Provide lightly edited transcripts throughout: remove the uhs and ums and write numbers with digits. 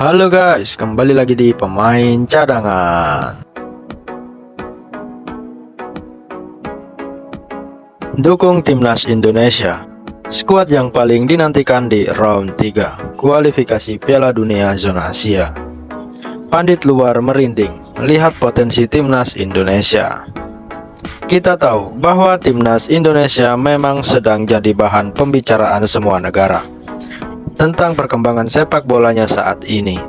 Halo guys, kembali lagi di pemain cadangan. Dukung Timnas Indonesia. Skuad yang paling dinantikan di round 3 kualifikasi Piala Dunia Zona Asia. Pandit luar merinding, lihat potensi Timnas Indonesia. Kita tahu bahwa Timnas Indonesia memang sedang jadi bahan pembicaraan semua negara tentang perkembangan sepak bolanya saat ini.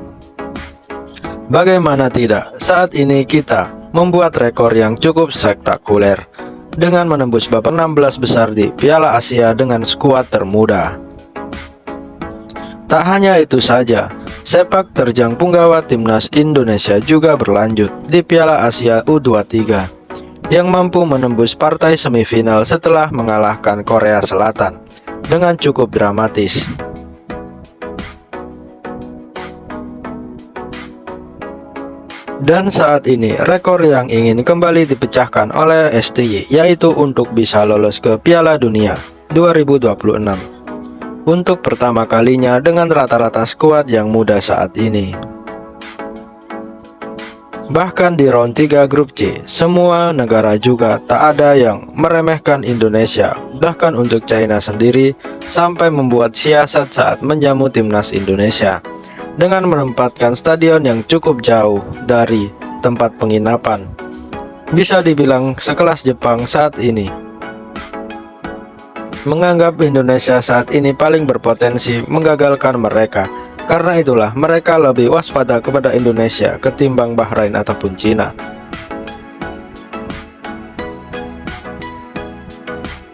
Bagaimana tidak, saat ini kita membuat rekor yang cukup spektakuler dengan menembus babak 16 besar di Piala Asia dengan skuad termuda. Tak hanya itu saja, sepak terjang punggawa Timnas Indonesia juga berlanjut di Piala Asia U23 yang mampu menembus partai semifinal setelah mengalahkan Korea Selatan dengan cukup dramatis. Dan saat ini rekor yang ingin kembali dipecahkan oleh STY yaitu untuk bisa lolos ke Piala Dunia 2026 untuk pertama kalinya dengan rata-rata skuad yang muda saat ini. Bahkan di round 3 grup C, semua negara juga tak ada yang meremehkan Indonesia. Bahkan untuk China sendiri sampai membuat siasat saat menjamu Timnas Indonesia dengan menempatkan stadion yang cukup jauh dari tempat penginapan. Bisa dibilang sekelas Jepang saat ini. Menganggap Indonesia saat ini paling berpotensi menggagalkan mereka. Karena itulah mereka lebih waspada kepada Indonesia ketimbang Bahrain ataupun Cina.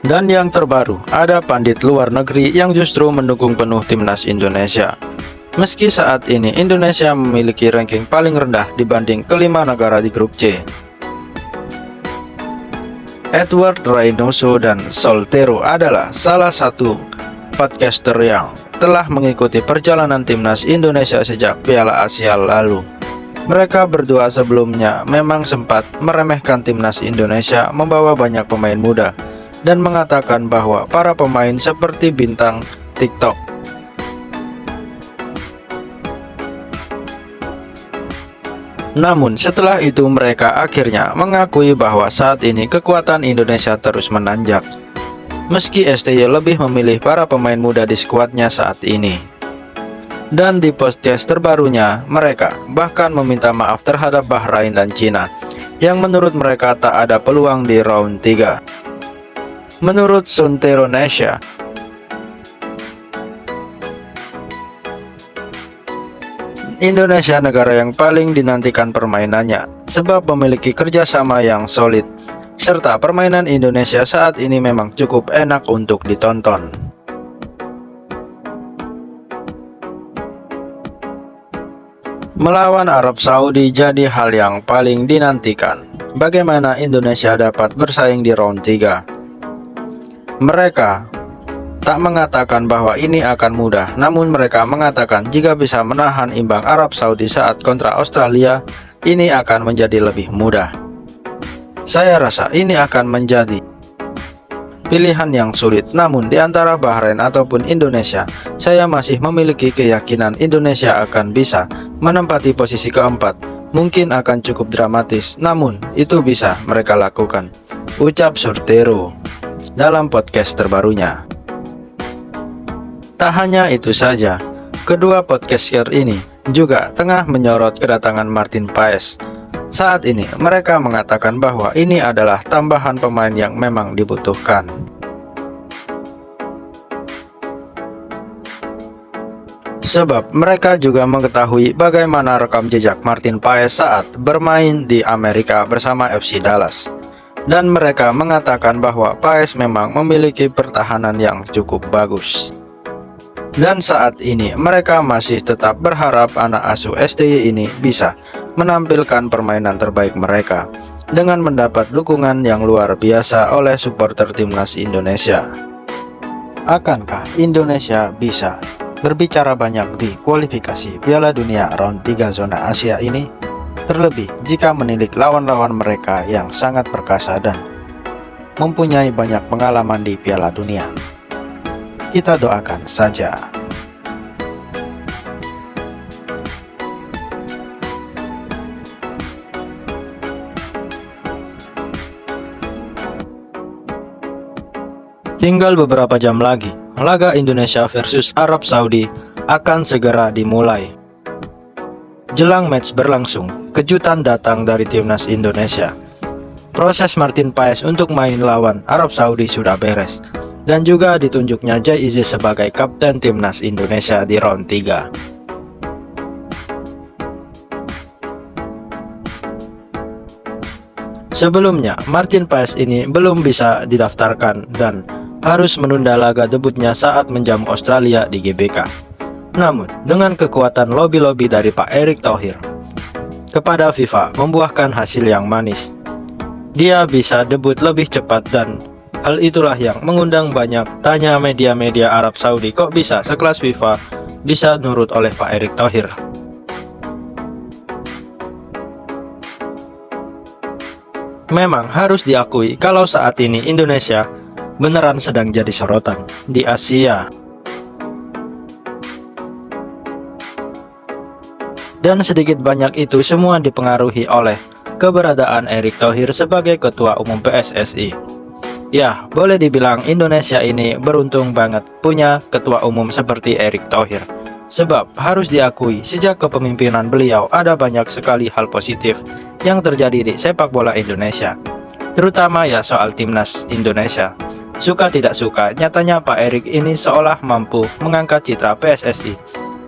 Dan yang terbaru, ada pandit luar negeri yang justru mendukung penuh Timnas Indonesia. Meski saat ini Indonesia memiliki ranking paling rendah dibanding kelima negara di grup C. Edward Reynoso dan Soltero adalah salah satu podcaster yang telah mengikuti perjalanan Timnas Indonesia sejak Piala Asia lalu. Mereka berdua sebelumnya memang sempat meremehkan Timnas Indonesia membawa banyak pemain muda dan mengatakan bahwa para pemain seperti bintang TikTok. Namun setelah itu mereka akhirnya mengakui bahwa saat ini kekuatan Indonesia terus menanjak. Meski STY lebih memilih para pemain muda di skuadnya saat ini. Dan di podcast terbarunya, mereka bahkan meminta maaf terhadap Bahrain dan Cina, yang menurut mereka tak ada peluang di round 3. Menurut Suntero Nesha, Indonesia negara yang paling dinantikan permainannya, sebab memiliki kerjasama yang solid, serta permainan Indonesia saat ini memang cukup enak untuk ditonton. Melawan Arab Saudi jadi hal yang paling dinantikan. Bagaimana Indonesia dapat bersaing di round 3? Mereka tak mengatakan bahwa ini akan mudah, namun mereka mengatakan jika bisa menahan imbang Arab Saudi saat kontra Australia, ini akan menjadi lebih mudah. Saya rasa ini akan menjadi pilihan yang sulit, namun di antara Bahrain ataupun Indonesia, saya masih memiliki keyakinan Indonesia akan bisa menempati posisi keempat. Mungkin akan cukup dramatis, namun itu bisa mereka lakukan, ucap Surtero dalam podcast terbarunya. Tak hanya itu saja, kedua podcaster ini juga tengah menyorot kedatangan Martin Paes. Saat ini mereka mengatakan bahwa ini adalah tambahan pemain yang memang dibutuhkan. Sebab mereka juga mengetahui bagaimana rekam jejak Martin Paes saat bermain di Amerika bersama FC Dallas. Dan mereka mengatakan bahwa Paes memang memiliki pertahanan yang cukup bagus. Dan saat ini mereka masih tetap berharap anak asuh STY ini bisa menampilkan permainan terbaik mereka dengan mendapat dukungan yang luar biasa oleh supporter Timnas Indonesia. Akankah Indonesia bisa berbicara banyak di kualifikasi Piala Dunia round 3 zona Asia ini? Terlebih jika menilik lawan-lawan mereka yang sangat perkasa dan mempunyai banyak pengalaman di Piala Dunia. Kita doakan saja. Tinggal beberapa jam lagi, laga Indonesia versus Arab Saudi akan segera dimulai. Jelang match berlangsung, kejutan datang dari timnas Indonesia. Proses Martin Paes untuk main lawan Arab Saudi sudah beres, dan juga ditunjuknya Jai Izzis sebagai kapten timnas Indonesia di round 3. Sebelumnya, Martin Paes ini belum bisa didaftarkan dan harus menunda laga debutnya saat menjamu Australia di GBK. Namun, dengan kekuatan lobi-lobi dari Pak Erick Thohir kepada FIFA membuahkan hasil yang manis. Dia bisa debut lebih cepat dan hal itulah yang mengundang banyak tanya media-media Arab Saudi, kok bisa sekelas FIFA bisa nurut oleh Pak Erick Thohir. Memang harus diakui kalau saat ini Indonesia beneran sedang jadi sorotan di Asia. Dan sedikit banyak itu semua dipengaruhi oleh keberadaan Erick Thohir sebagai Ketua Umum PSSI. Ya, boleh dibilang Indonesia ini beruntung banget punya Ketua Umum seperti Erick Thohir. Sebab harus diakui sejak kepemimpinan beliau ada banyak sekali hal positif yang terjadi di sepak bola Indonesia. Terutama ya soal timnas Indonesia. Suka tidak suka, nyatanya Pak Erick ini seolah mampu mengangkat citra PSSI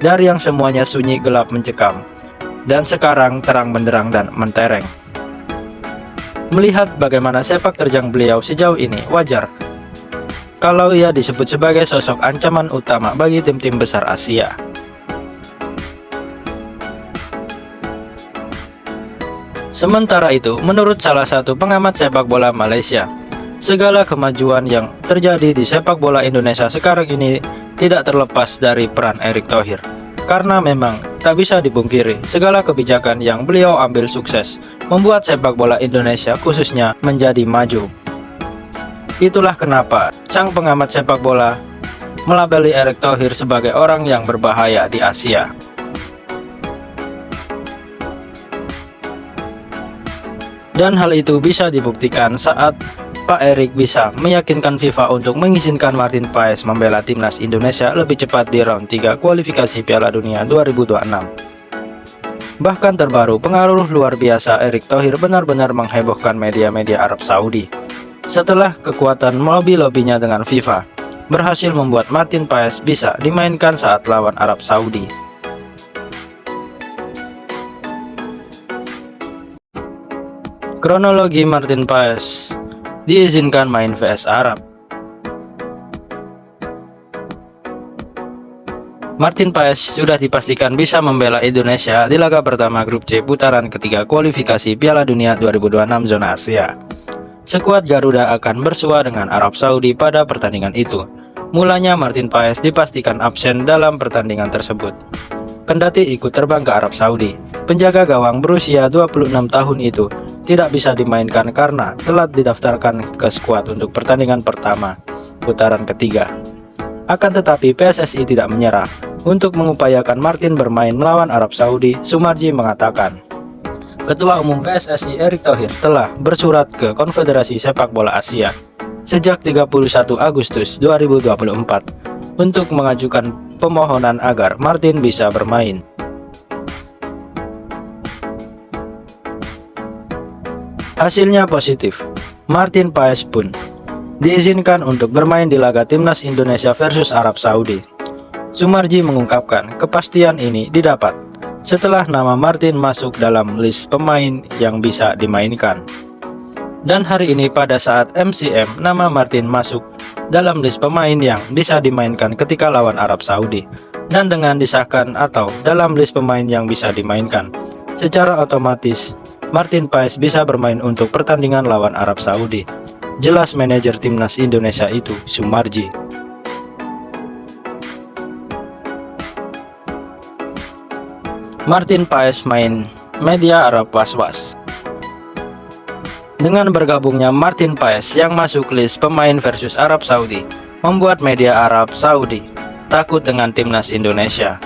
dari yang semuanya sunyi gelap mencekam, dan sekarang terang benderang dan mentereng. Melihat bagaimana sepak terjang beliau sejauh ini, wajar kalau ia disebut sebagai sosok ancaman utama bagi tim-tim besar Asia. Sementara itu, menurut salah satu pengamat sepak bola Malaysia, segala kemajuan yang terjadi di sepak bola Indonesia sekarang ini tidak terlepas dari peran Erick Thohir. Karena memang tak bisa dipungkiri, segala kebijakan yang beliau ambil sukses membuat sepak bola Indonesia khususnya menjadi maju. Itulah kenapa sang pengamat sepak bola melabeli Erick Thohir sebagai orang yang berbahaya di Asia. Dan hal itu bisa dibuktikan saat Pak Erick bisa meyakinkan FIFA untuk mengizinkan Martin Paes membela timnas Indonesia lebih cepat di round 3 kualifikasi Piala Dunia 2026. Bahkan terbaru, pengaruh luar biasa Erick Thohir benar-benar menghebohkan media-media Arab Saudi. Setelah kekuatan lobby-lobbynya dengan FIFA berhasil membuat Martin Paes bisa dimainkan saat lawan Arab Saudi. Kronologi Martin Paes diizinkan main vs Arab. Martin Paes sudah dipastikan bisa membela Indonesia di laga pertama grup C putaran ketiga kualifikasi Piala Dunia 2026 zona Asia. Skuad Garuda akan bersua dengan Arab Saudi pada pertandingan itu. Mulanya Martin Paes dipastikan absen dalam pertandingan tersebut. Kendati ikut terbang ke Arab Saudi, penjaga gawang berusia 26 tahun itu tidak bisa dimainkan karena telah didaftarkan ke skuad untuk pertandingan pertama putaran ketiga. Akan tetapi PSSI tidak menyerah. Untuk mengupayakan Martin bermain melawan Arab Saudi, Sumarji mengatakan, Ketua Umum PSSI Erick Thohir telah bersurat ke Konfederasi Sepak Bola Asia sejak 31 Agustus 2024 untuk mengajukan permohonan agar Martin bisa bermain. Hasilnya positif, Martin Paes pun diizinkan untuk bermain di laga timnas Indonesia versus Arab Saudi. Sumarji mengungkapkan kepastian ini didapat setelah nama Martin masuk dalam list pemain yang bisa dimainkan. Dan hari ini pada saat MCM, nama Martin masuk dalam list pemain yang bisa dimainkan ketika lawan Arab Saudi. Dan dengan disahkan atau dalam list pemain yang bisa dimainkan, secara otomatis Martin Paes bisa bermain untuk pertandingan lawan Arab Saudi. Jelas manajer timnas Indonesia itu, Sumarji. Martin Paes main, media Arab was-was. Dengan bergabungnya Martin Paes yang masuk list pemain versus Arab Saudi, membuat media Arab Saudi takut dengan timnas Indonesia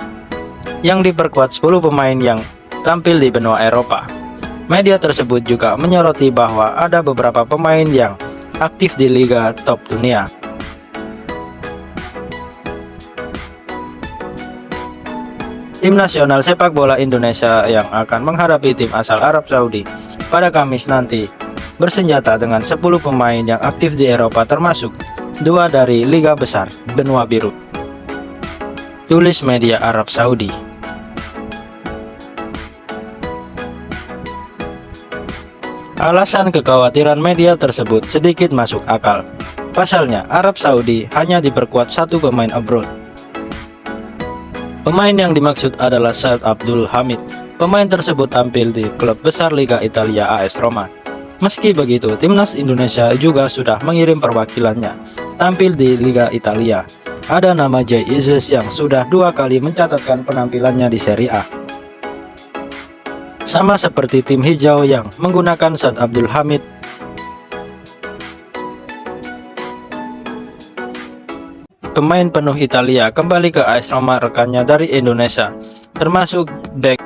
yang diperkuat 10 pemain yang tampil di benua Eropa. Media tersebut juga menyoroti bahwa ada beberapa pemain yang aktif di liga top dunia. Tim nasional sepak bola Indonesia yang akan menghadapi tim asal Arab Saudi pada Kamis nanti bersenjata dengan 10 pemain yang aktif di Eropa, termasuk 2 dari liga besar benua biru. Tulis media Arab Saudi. Alasan kekhawatiran media tersebut sedikit masuk akal. Pasalnya, Arab Saudi hanya diperkuat 1 pemain abroad. Pemain yang dimaksud adalah Said Abdul Hamid. Pemain tersebut tampil di klub besar Liga Italia AS Roma. Meski begitu, timnas Indonesia juga sudah mengirim perwakilannya tampil di Liga Italia. Ada nama Jay Isis yang sudah 2 kali mencatatkan penampilannya di Serie A. Sama seperti tim hijau yang menggunakan Said Abdul Hamid. Pemain penuh Italia kembali ke AS Roma rekannya dari Indonesia, termasuk bek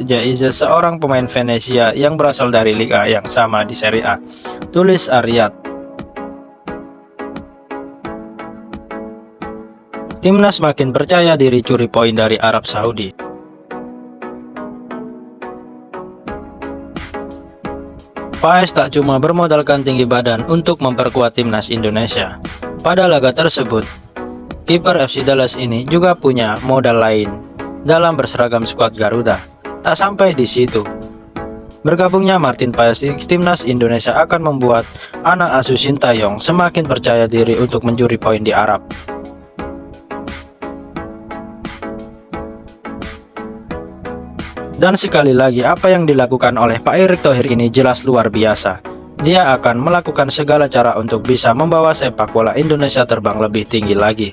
Jay Isis, seorang pemain Venesia yang berasal dari liga yang sama di Serie A. Tulis Ariat. Timnas makin percaya diri curi poin dari Arab Saudi. PAS tak cuma bermodalkan tinggi badan untuk memperkuat timnas Indonesia. Pada laga tersebut, kiper FC Dallas ini juga punya modal lain dalam berseragam skuad Garuda. Tak sampai di situ, bergabungnya Martin Paes di timnas Indonesia akan membuat anak asuh Sintayong semakin percaya diri untuk mencuri poin di Arab. Dan sekali lagi, apa yang dilakukan oleh Pak Erick Thohir ini jelas luar biasa. Dia akan melakukan segala cara untuk bisa membawa sepak bola Indonesia terbang lebih tinggi lagi.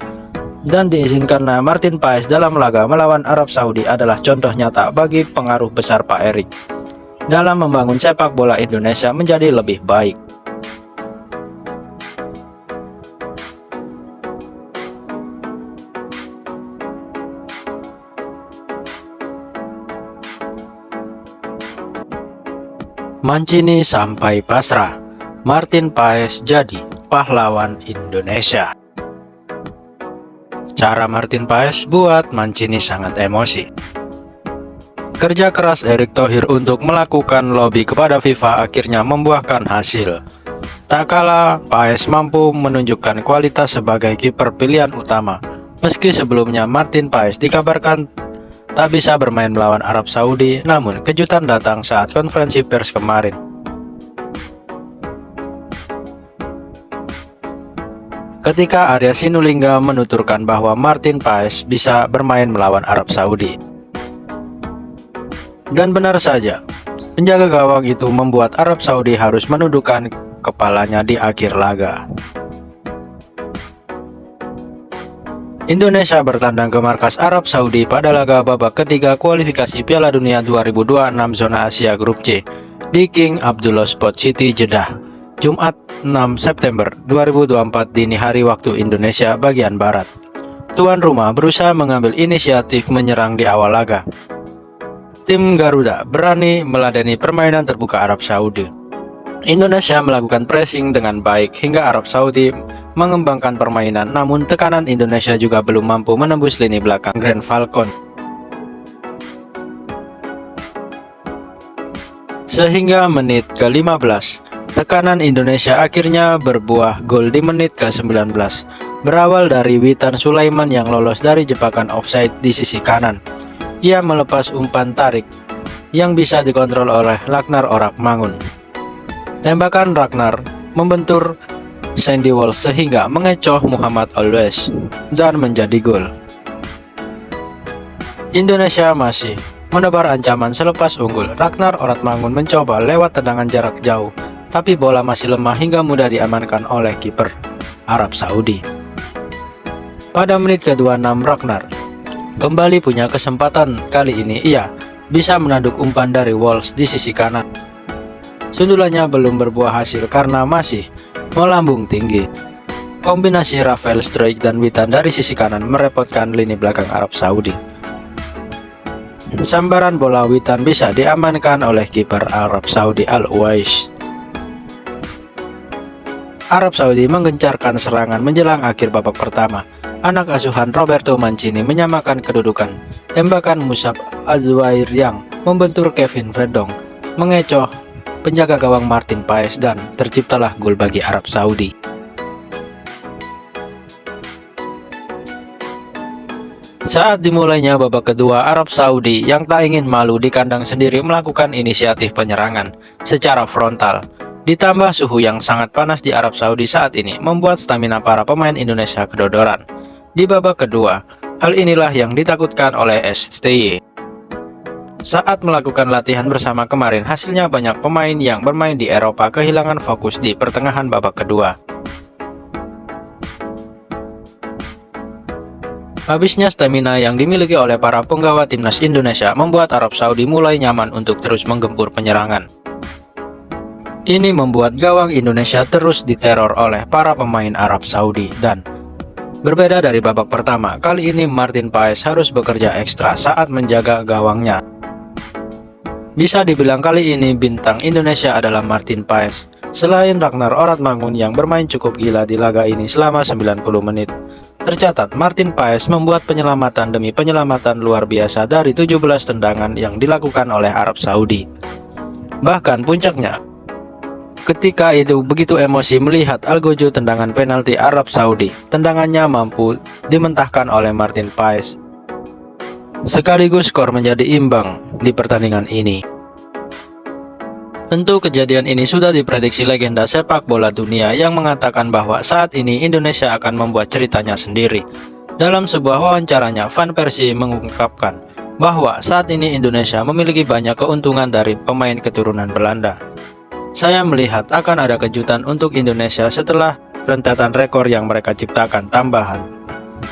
Dan diizinkannya Martin Paes dalam laga melawan Arab Saudi adalah contoh nyata bagi pengaruh besar Pak Erick dalam membangun sepak bola Indonesia menjadi lebih baik. Mancini sampai pasrah, Martin Paes jadi pahlawan Indonesia. Cara Martin Paes buat Mancini sangat emosi. Kerja keras Erick Thohir untuk melakukan lobby kepada FIFA akhirnya membuahkan hasil. Tak kalah, Paes mampu menunjukkan kualitas sebagai kiper pilihan utama. Meski sebelumnya Martin Paes dikabarkan tak bisa bermain melawan Arab Saudi, namun kejutan datang saat konferensi pers kemarin. Ketika Arya Sinulinga menuturkan bahwa Martin Paes bisa bermain melawan Arab Saudi. Dan benar saja, penjaga gawang itu membuat Arab Saudi harus menundukkan kepalanya di akhir laga. Indonesia bertandang ke markas Arab Saudi pada laga babak ketiga kualifikasi Piala Dunia 2026 zona Asia Grup C di King Abdullah Sport City, Jeddah, Jumat 6 September 2024 dini hari waktu Indonesia bagian Barat. Tuan rumah berusaha mengambil inisiatif menyerang di awal laga. Tim Garuda berani meladeni permainan terbuka Arab Saudi. Indonesia melakukan pressing dengan baik hingga Arab Saudi mengembangkan permainan, namun tekanan Indonesia juga belum mampu menembus lini belakang Grand Falcon. Sehingga menit ke-15, tekanan Indonesia akhirnya berbuah gol di menit ke-19. Berawal dari Witan Sulaiman yang lolos dari jebakan offside di sisi kanan. Ia melepas umpan tarik yang bisa dikontrol oleh Ragnar Orakmangun. Tembakan Ragnar membentur Sandy Walsh sehingga mengecoh Muhammad Always dan menjadi gol. Indonesia masih menebar ancaman selepas unggul. Ragnar Orakmangun mencoba lewat tendangan jarak jauh, tapi bola masih lemah hingga mudah diamankan oleh kiper Arab Saudi. Pada menit ke-26, Ragnar kembali punya kesempatan. Kali ini ia bisa menaduk umpan dari Walsh di sisi kanan. Sundulannya belum berbuah hasil karena masih melambung tinggi. Kombinasi Rafael Struijk dan Witan dari sisi kanan merepotkan lini belakang Arab Saudi. Sambaran bola Witan bisa diamankan oleh kiper Arab Saudi Al-Uwais. Arab Saudi menggencarkan serangan menjelang akhir babak pertama. anak asuhan Roberto Mancini, menyamakan kedudukan. Tembakan Musab Azwair yang membentur Kevin Verdong mengecoh penjaga gawang Martin Paes, dan terciptalah gol bagi Arab Saudi. Saat dimulainya babak kedua, Arab Saudi yang tak ingin malu di kandang sendiri melakukan inisiatif penyerangan secara frontal. Ditambah suhu yang sangat panas di Arab Saudi saat ini membuat stamina para pemain Indonesia kedodoran. Di babak kedua, hal inilah yang ditakutkan oleh STY. Saat melakukan latihan bersama kemarin, hasilnya banyak pemain yang bermain di Eropa kehilangan fokus di pertengahan babak kedua. Habisnya stamina yang dimiliki oleh para penggawa timnas Indonesia membuat Arab Saudi mulai nyaman untuk terus menggempur penyerangan. Ini membuat gawang Indonesia terus diteror oleh para pemain Arab Saudi, dan berbeda dari babak pertama, kali ini Martin Paes harus bekerja ekstra saat menjaga gawangnya. Bisa dibilang kali ini bintang Indonesia adalah Martin Paes. Selain Ragnar Oratmangun yang bermain cukup gila di laga ini selama 90 menit, tercatat Martin Paes membuat penyelamatan demi penyelamatan luar biasa dari 17 tendangan yang dilakukan oleh Arab Saudi. Bahkan puncaknya, ketika itu begitu emosi melihat algojo tendangan penalti Arab Saudi, tendangannya mampu dimentahkan oleh Martin Paes. Sekaligus skor menjadi imbang di pertandingan ini. Tentu kejadian ini sudah diprediksi legenda sepak bola dunia yang mengatakan bahwa saat ini Indonesia akan membuat ceritanya sendiri. Dalam sebuah wawancaranya, Van Persie mengungkapkan bahwa saat ini Indonesia memiliki banyak keuntungan dari pemain keturunan Belanda. Saya melihat akan ada kejutan untuk Indonesia setelah rentetan rekor yang mereka ciptakan tambahan.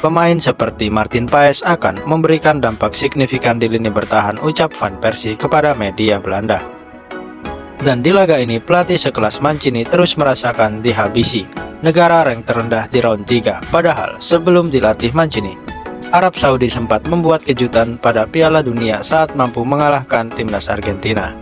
Pemain seperti Martin Paes akan memberikan dampak signifikan di lini bertahan, ucap Van Persie kepada media Belanda. Dan di laga ini pelatih sekelas Mancini terus merasakan dihabisi negara rank terendah di round 3. Padahal sebelum dilatih Mancini, Arab Saudi sempat membuat kejutan pada Piala Dunia saat mampu mengalahkan timnas Argentina.